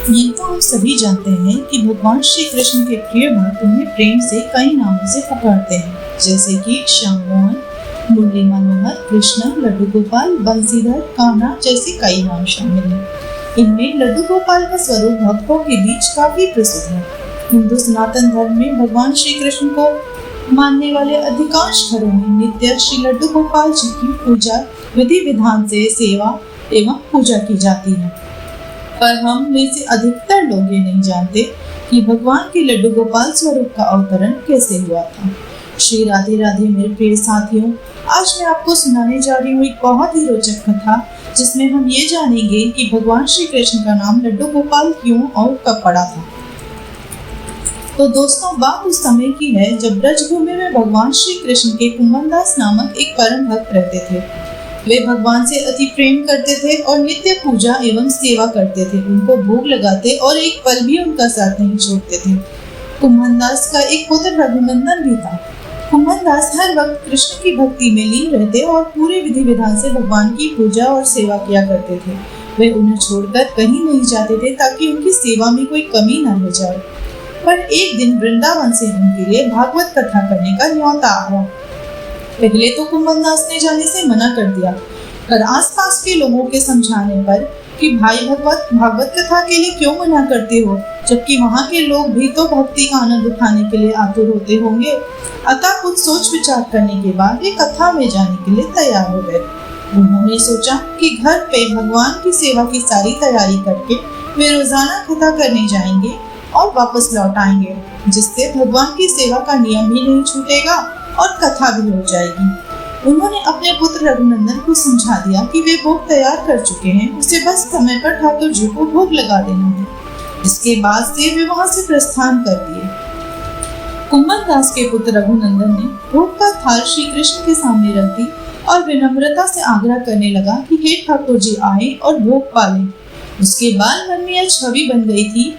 ये तो हम सभी जानते हैं कि भगवान श्री कृष्ण के प्रिय भक्त उन्हें प्रेम से कई नामों से पुकारते हैं, जैसे कि श्याम मोहन, मुरली मनोहर, कृष्ण, लड्डू गोपाल, बंसीधर, कान्हा जैसे कई नाम शामिल हैं। इनमें लड्डू गोपाल का स्वरूप भक्तों के बीच काफी प्रसिद्ध है। हिंदू सनातन धर्म में भगवान श्री कृष्ण को मानने वाले अधिकांश घरों में नित्य श्री लड्डू गोपाल जी की पूजा विधि विधान से सेवा एवं पूजा की जाती है। पर हम में से अधिकतर लोग ये नहीं जानते कि भगवान के लड्डू गोपाल स्वरूप का अवतरण कैसे हुआ था। श्री राधे राधे मेरे प्रिय साथियों, आज मैं आपको सुनाने जा रही हूँ एक बहुत ही रोचक कथा, जिसमें हम ये जानेंगे कि भगवान श्री कृष्ण का नाम लड्डू गोपाल क्यों और कब पड़ा था। तो दोस्तों, बात उस समय की है जब ब्रजभूमि में भगवान श्री कृष्ण के कुंभनदास नामक एक परम भक्त रहते थे। वे भगवान से अति प्रेम करते थे और नित्य पूजा एवं सेवा करते थे। उनको भोग लगाते और एक पल भी उनका साथ नहीं छोड़ते थे। कुंभनदास का एक पुत्र रघुनंदन भी था। कुंभनदास हर वक्त कृष्ण की भक्ति में लीन रहते और पूरे विधि विधान से भगवान की पूजा और सेवा किया करते थे। वे उन्हें छोड़कर कहीं नहीं जाते थे ताकि उनकी सेवा में कोई कमी न रह जाए। पर एक दिन वृंदावन से उनके लिए भागवत कथा करने का न्योता आया। पहले तो कुंभनदास ने जाने से मना कर दिया, पर आसपास के लोगों के समझाने पर कि भाई भागवत कथा के लिए क्यों मना करते हो, जबकि वहाँ के लोग भी तो भक्ति का आनंद उठाने के लिए आतुर होते होंगे। अतः कुछ सोच विचार करने के बाद वे कथा में जाने के लिए तैयार हो गए। उन्होंने सोचा कि घर पे भगवान की सेवा की सारी तैयारी करके वे रोजाना कथा करने जाएंगे और वापस लौट आएंगे, जिससे भगवान की सेवा का नियम ही नहीं छूटेगा और कथा भी हो जाएगी। उन्होंने अपने पुत्र रघुनंदन को समझा दिया कि वे भोग तैयार कर चुके हैं, उसे बस समय पर ठाकुर जी को भोग लगा देना है। इसके बाद से वे वहां से प्रस्थान कर दिए। कुंभनदास के पुत्र रघुनंदन ने भोग का थाल श्री कृष्ण के सामने रख दी और विनम्रता से आग्रह करने लगा कि हे ठाकुर जी आए और भोग पालें। उसके बाद मन में यह छवि बन गई थी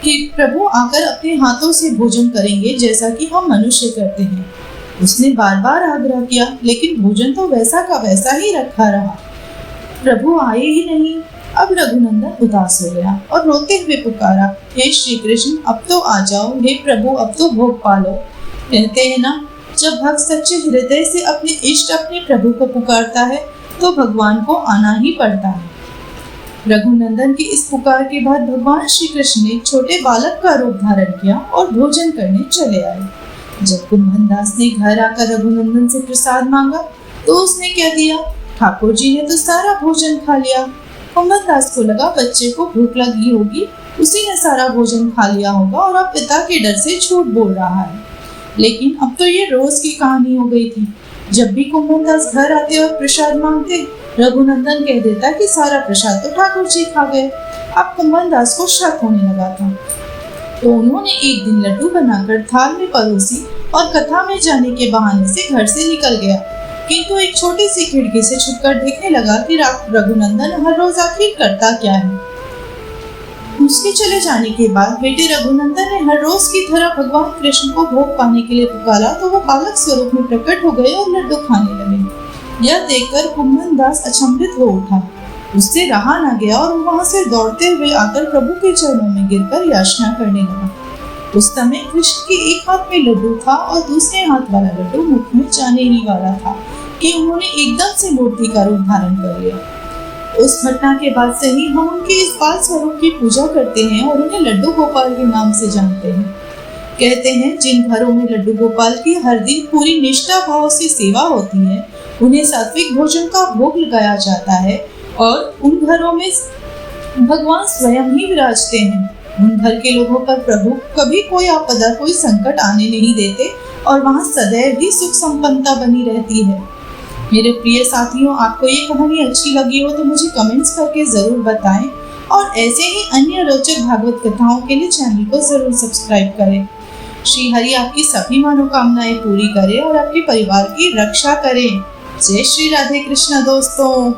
कि प्रभु आकर अपने हाथों से भोजन करेंगे, जैसा कि हम मनुष्य करते हैं। उसने बार बार आग्रह किया, लेकिन भोजन तो वैसा का वैसा ही रखा रहा। प्रभु आए ही नहीं। अब रघुनंदन उदास हो गया और रोते हुए पुकारा, हे श्री कृष्ण अब तो आ जाओ, हे प्रभु अब तो भोग पालो। कहते हैं ना, जब भक्त सच्चे हृदय से अपने इष्ट अपने प्रभु को पुकारता है तो भगवान को आना ही पड़ता है। रघुनंदन की इस पुकार के बाद भगवान श्री कृष्ण ने छोटे बालक का रूप धारण किया और भोजन करने चले आए। जब कुंभनदास ने घर आकर रघुनंदन से प्रसाद मांगा तो उसने क्या दिया, ठाकुर जी ने तो सारा भोजन खा लिया। कुंभनदास को लगा बच्चे को भूख लगी होगी, उसी ने सारा भोजन खा लिया होगा और अब पिता के डर से झूठ बोल रहा है। लेकिन अब तो ये रोज की कहानी हो गई थी। जब भी कुंभनदास घर आते और प्रसाद मांगते, रघुनंदन कह देता कि सारा प्रसाद तो ठाकुर जी खा गए। अब कुंभनदास को शक होने लगा था, तो उन्होंने एक दिन लड्डू बनाकर थाल में परोसी और कथा में जाने के बहाने से घर से निकल गया। किंतु एक छोटी सी खिड़की से छुपकर देखने लगा कि रघुनंदन हर रोज आखिर करता क्या है। उसके चले जाने के बाद बेटे रघुनंदन ने हर रोज की तरह भगवान कृष्ण को भोग पाने के लिए पुकारा तो वह बालक स्वरूप में प्रकट हो गए और लड्डू खाने लगे। यह देखकर कुंभनदास अचंभित हो उठा। उससे रहा न गया और वहां से दौड़ते हुए आकर प्रभु के चरणों में गिरकर याचना करने लगा। उस समय कृष्ण के एक हाथ में लड्डू था और दूसरे हाथ वाला लड्डू मुख में जाने ही वाला था कि उन्होंने एकदम से मूर्ति का रूप धारण कर लिया। उस घटना के बाद से ही हम उनके इस बाल स्वरूप की पूजा करते हैं और उन्हें लड्डू गोपाल के नाम से जानते हैं। कहते हैं जिन घरों में लड्डू गोपाल की हर दिन पूरी निष्ठा भाव से सेवा होती है, उन्हें सात्विक भोजन का भोग लगाया जाता है और उन घरों में भगवान स्वयं ही विराजते हैं। उन घर के लोगों पर प्रभु कभी कोई आपदा कोई संकट आने नहीं देते और वहाँ सदैव ही सुख संपन्नता बनी रहती है। मेरे प्रिय साथियों, आपको ये कहानी अच्छी लगी हो तो मुझे कमेंट्स करके जरूर बताएं और ऐसे ही अन्य रोचक भागवत कथाओं के लिए चैनल को जरूर सब्सक्राइब करें। श्री हरि आपकी सभी मनोकामनाएं पूरी करे और आपके परिवार की रक्षा करें। जय श्री राधे कृष्ण दोस्तों।